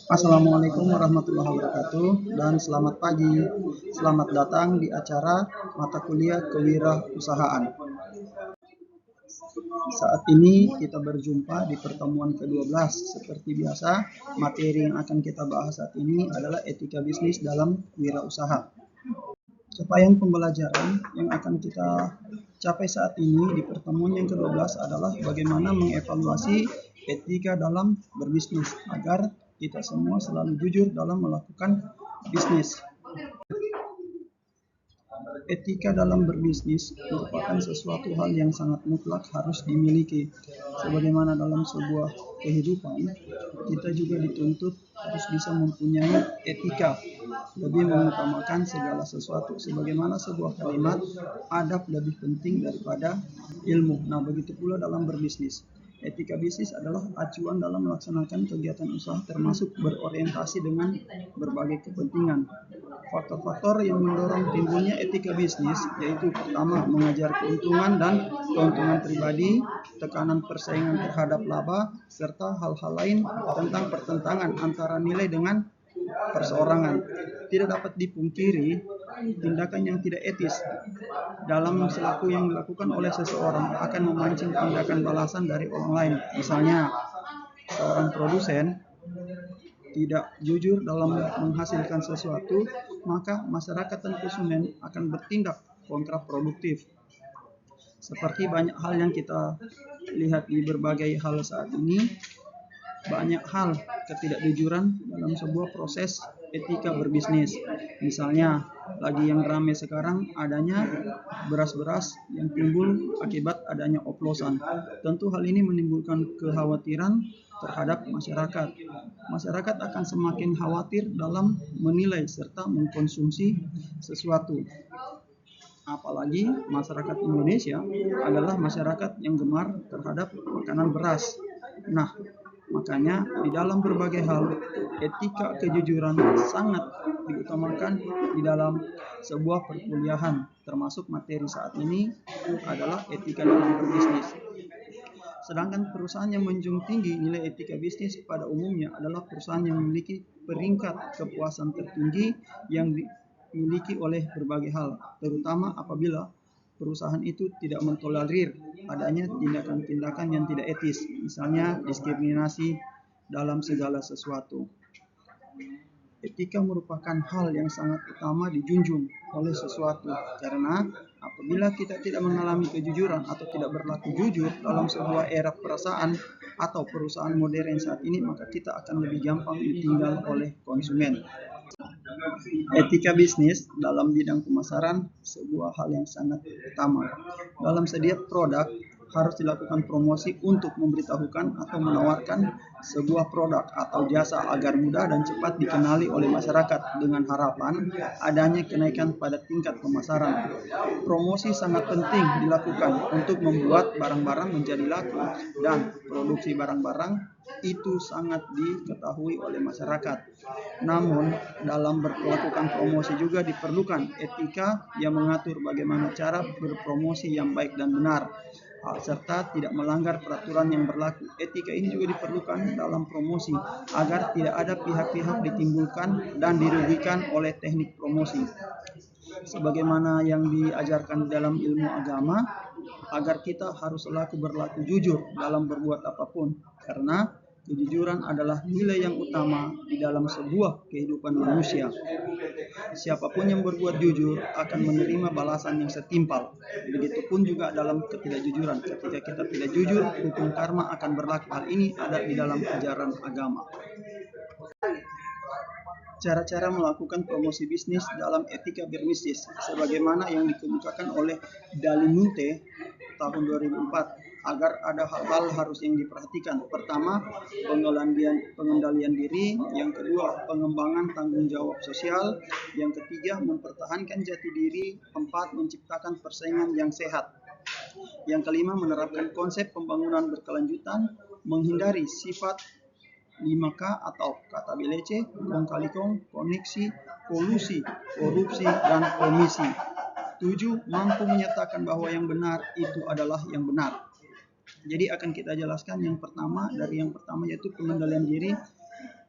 Assalamualaikum warahmatullahi wabarakatuh dan selamat pagi. Selamat datang di acara mata kuliah kewirausahaan. Saat ini kita berjumpa di pertemuan ke-12. Seperti biasa, materi yang akan kita bahas saat ini adalah etika bisnis dalam wirausaha. Capaian pembelajaran yang akan kita capai saat ini di pertemuan yang ke-12 adalah bagaimana mengevaluasi etika dalam berbisnis agar kita semua selalu jujur dalam melakukan bisnis. Etika dalam berbisnis merupakan sesuatu hal yang sangat mutlak harus dimiliki. Sebagaimana dalam sebuah kehidupan, kita juga dituntut harus bisa mempunyai etika, lebih mengutamakan segala sesuatu. Sebagaimana sebuah kalimat, adab lebih penting daripada ilmu. Nah, begitu pula dalam berbisnis. Etika bisnis adalah acuan dalam melaksanakan kegiatan usaha termasuk berorientasi dengan berbagai kepentingan. Faktor-faktor yang mendorong timbulnya etika bisnis yaitu pertama, mengejar keuntungan dan keuntungan pribadi, tekanan persaingan terhadap laba, serta hal-hal lain tentang pertentangan antara nilai dengan perseorangan. Tidak dapat dipungkiri, tindakan yang tidak etis dalam selaku yang dilakukan oleh seseorang akan memancing tindakan balasan dari orang lain. Misalnya, seorang produsen tidak jujur dalam menghasilkan sesuatu, maka masyarakat dan konsumen akan bertindak kontraproduktif. Seperti banyak hal yang kita lihat di berbagai hal saat ini, banyak hal ketidakjujuran dalam sebuah proses etika berbisnis. Misalnya, lagi yang ramai sekarang adanya beras-beras yang timbul akibat adanya oplosan. Tentu hal ini menimbulkan kekhawatiran terhadap masyarakat. Masyarakat akan semakin khawatir dalam menilai serta mengkonsumsi sesuatu. Apalagi masyarakat Indonesia adalah masyarakat yang gemar terhadap makanan beras. Nah, makanya di dalam berbagai hal, etika kejujuran sangat diutamakan di dalam sebuah perkuliahan, termasuk materi saat ini adalah etika dalam berbisnis. Sedangkan perusahaan yang menjunjung tinggi nilai etika bisnis pada umumnya adalah perusahaan yang memiliki peringkat kepuasan tertinggi yang dimiliki oleh berbagai hal, terutama apabila perusahaan itu tidak mentolerir adanya tindakan-tindakan yang tidak etis, misalnya diskriminasi dalam segala sesuatu. Etika merupakan hal yang sangat utama dijunjung oleh sesuatu, karena apabila kita tidak mengalami kejujuran atau tidak berlaku jujur dalam sebuah era perasaan atau perusahaan modern saat ini, maka kita akan lebih gampang ditinggal oleh konsumen. Etika bisnis dalam bidang pemasaran sebuah hal yang sangat utama. Dalam setiap produk harus dilakukan promosi untuk memberitahukan atau menawarkan sebuah produk atau jasa agar mudah dan cepat dikenali oleh masyarakat dengan harapan adanya kenaikan pada tingkat pemasaran. Promosi sangat penting dilakukan untuk membuat barang-barang menjadi laku dan produksi barang-barang itu sangat diketahui oleh masyarakat. Namun, dalam melakukan promosi juga diperlukan etika yang mengatur bagaimana cara berpromosi yang baik dan benar, serta tidak melanggar peraturan yang berlaku. Etika ini juga diperlukan dalam promosi agar tidak ada pihak-pihak ditimbulkan dan dirugikan oleh teknik promosi. Sebagaimana yang diajarkan dalam ilmu agama, agar kita harus berlaku jujur dalam berbuat apapun, karena kejujuran adalah nilai yang utama di dalam sebuah kehidupan manusia. Siapapun yang berbuat jujur akan menerima balasan yang setimpal. Begitupun juga dalam ketidakjujuran. Ketika kita tidak jujur, hukum karma akan berlaku. Hal ini ada di dalam ajaran agama. Cara-cara melakukan promosi bisnis dalam etika berbisnis sebagaimana yang dikemukakan oleh Dalimunte tahun 2004, agar ada hal-hal harus yang diperhatikan. Pertama, pengendalian diri. Yang kedua, pengembangan tanggung jawab sosial. Yang ketiga, mempertahankan jati diri. Empat, menciptakan persaingan yang sehat. Yang kelima, menerapkan konsep pembangunan berkelanjutan, menghindari sifat 5K atau kata belece, kong kali kong, koneksi, kolusi, korupsi, dan komisi. 7. Mampu menyatakan bahwa yang benar itu adalah yang benar. Jadi akan kita jelaskan yang pertama yaitu pengendalian diri.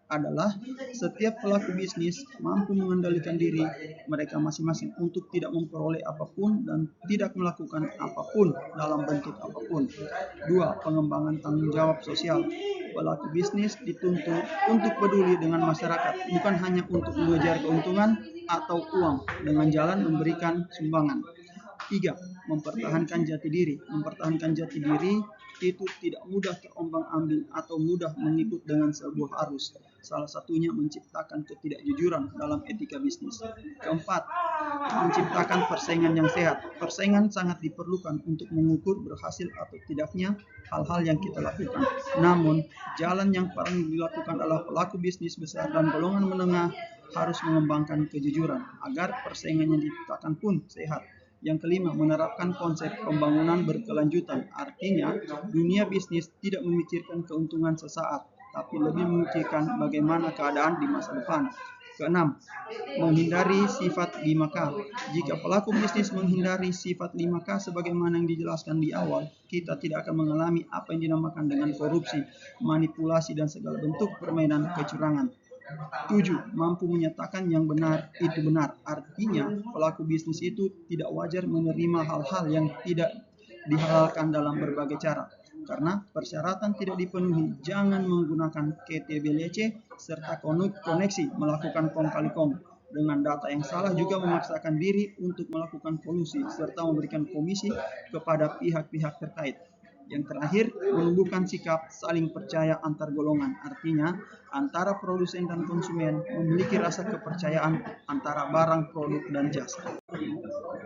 adalah setiap pelaku bisnis mampu mengendalikan diri mereka masing-masing untuk tidak memperoleh apapun dan tidak melakukan apapun dalam bentuk apapun. 2. Pengembangan tanggung jawab sosial. Pelaku bisnis dituntut untuk peduli dengan masyarakat, bukan hanya untuk mengejar keuntungan atau uang dengan jalan memberikan sumbangan. 3. Mempertahankan jati diri. Mempertahankan jati diri itu tidak mudah terombang-ambing atau mudah mengikut dengan sebuah arus. Salah satunya menciptakan ketidakjujuran dalam etika bisnis. 4. Menciptakan persaingan yang sehat. Persaingan sangat diperlukan untuk mengukur berhasil atau tidaknya hal-hal yang kita lakukan. Namun, jalan yang paling dilakukan adalah pelaku bisnis besar dan golongan menengah harus mengembangkan kejujuran agar persaingan yang diciptakan pun sehat. Yang kelima, menerapkan konsep pembangunan berkelanjutan. Artinya, dunia bisnis tidak memikirkan keuntungan sesaat, tapi lebih memikirkan bagaimana keadaan di masa depan. Keenam, menghindari sifat 5K. Jika pelaku bisnis menghindari sifat 5K sebagaimana yang dijelaskan di awal, kita tidak akan mengalami apa yang dinamakan dengan korupsi, manipulasi, dan segala bentuk permainan kecurangan. 7. Mampu menyatakan yang benar itu benar. Artinya, pelaku bisnis itu tidak wajar menerima hal-hal yang tidak dihalalkan dalam berbagai cara. Karena persyaratan tidak dipenuhi, jangan menggunakan KTBLC serta koneksi melakukan kong kali kong. Dengan data yang salah juga memaksakan diri untuk melakukan kolusi serta memberikan komisi kepada pihak-pihak terkait. Yang terakhir, menumbuhkan sikap saling percaya antar golongan. Artinya, antara produsen dan konsumen memiliki rasa kepercayaan antara barang, produk, dan jasa.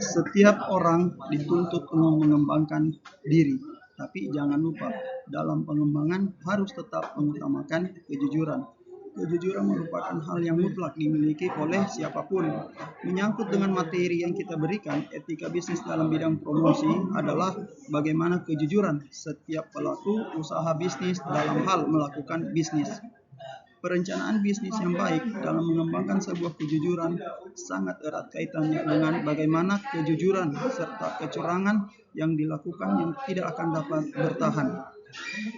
Setiap orang dituntut untuk mengembangkan diri, tapi jangan lupa, dalam pengembangan harus tetap mengutamakan kejujuran. Kejujuran merupakan hal yang mutlak dimiliki oleh siapapun. Menyangkut dengan materi yang kita berikan, etika bisnis dalam bidang promosi adalah bagaimana kejujuran setiap pelaku usaha bisnis dalam hal melakukan bisnis. Perencanaan bisnis yang baik dalam mengembangkan sebuah kejujuran sangat erat kaitannya dengan bagaimana kejujuran serta kecurangan yang dilakukan yang tidak akan dapat bertahan.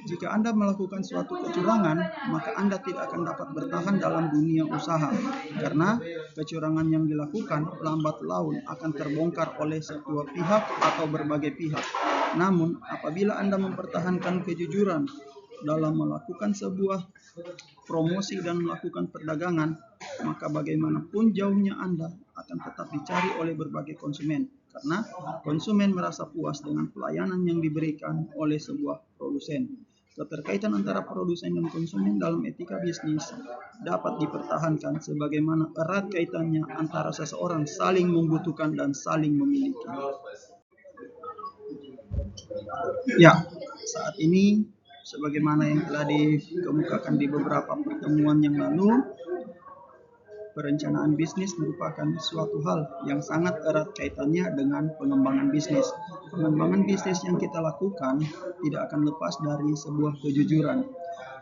Jika Anda melakukan suatu kecurangan, maka Anda tidak akan dapat bertahan dalam dunia usaha, karena kecurangan yang dilakukan lambat laun akan terbongkar oleh sebuah pihak atau berbagai pihak. Namun, apabila Anda mempertahankan kejujuran dalam melakukan sebuah promosi dan melakukan perdagangan, maka bagaimanapun jauhnya Anda akan tetap dicari oleh berbagai konsumen, karena konsumen merasa puas dengan pelayanan yang diberikan oleh sebuah produsen. Keterkaitan antara produsen dan konsumen dalam etika bisnis dapat dipertahankan sebagaimana erat kaitannya antara seseorang saling membutuhkan dan saling memiliki. Ya, saat ini sebagaimana yang telah dikemukakan di beberapa pertemuan yang lalu, perencanaan bisnis merupakan suatu hal yang sangat erat kaitannya dengan pengembangan bisnis. Pengembangan bisnis yang kita lakukan tidak akan lepas dari sebuah kejujuran.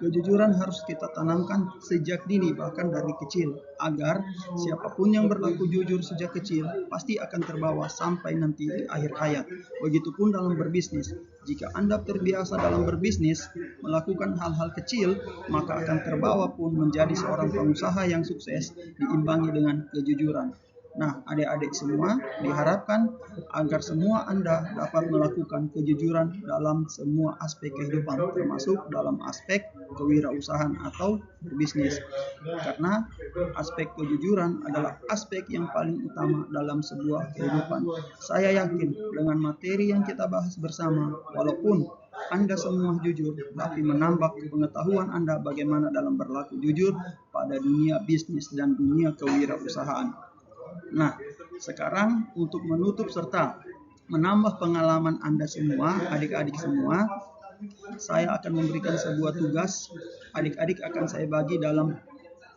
Kejujuran harus kita tanamkan sejak dini, bahkan dari kecil, agar siapapun yang berlaku jujur sejak kecil pasti akan terbawa sampai nanti di akhir hayat. Begitupun dalam berbisnis. Jika Anda terbiasa dalam berbisnis melakukan hal-hal kecil, maka akan terbawa pun menjadi seorang pengusaha yang sukses diimbangi dengan kejujuran. Nah, adik-adik semua, diharapkan agar semua Anda dapat melakukan kejujuran dalam semua aspek kehidupan, termasuk dalam aspek kewirausahaan atau berbisnis. Karena aspek kejujuran adalah aspek yang paling utama dalam sebuah kehidupan. Saya yakin dengan materi yang kita bahas bersama, walaupun Anda semua jujur, tapi menambah pengetahuan Anda bagaimana dalam berlaku jujur pada dunia bisnis dan dunia kewirausahaan. Nah, sekarang untuk menutup serta menambah pengalaman Anda semua, adik-adik semua, saya akan memberikan sebuah tugas. Adik-adik akan saya bagi dalam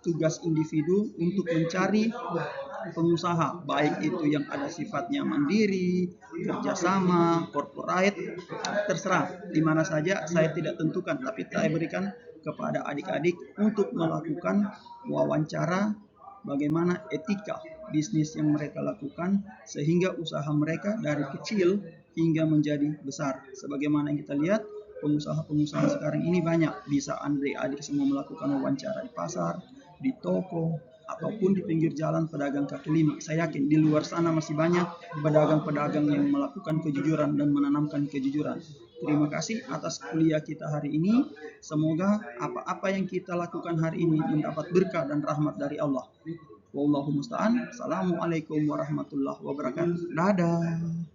tugas individu untuk mencari pengusaha, baik itu yang ada sifatnya mandiri, kerjasama, corporate, terserah di mana saja saya tidak tentukan, tapi saya berikan kepada adik-adik untuk melakukan wawancara bagaimana etika bisnis yang mereka lakukan sehingga usaha mereka dari kecil hingga menjadi besar. Sebagaimana yang kita lihat, pengusaha-pengusaha sekarang ini banyak. Bisa adik-adik semua melakukan wawancara di pasar, di toko, ataupun di pinggir jalan pedagang kaki lima. Saya yakin di luar sana masih banyak pedagang-pedagang yang melakukan kejujuran dan menanamkan kejujuran. Terima kasih atas kuliah kita hari ini. Semoga apa-apa yang kita lakukan hari ini mendapat berkah dan rahmat dari Allah. Wallahu musta'an. Assalamualaikum warahmatullahi wabarakatuh. Dadah.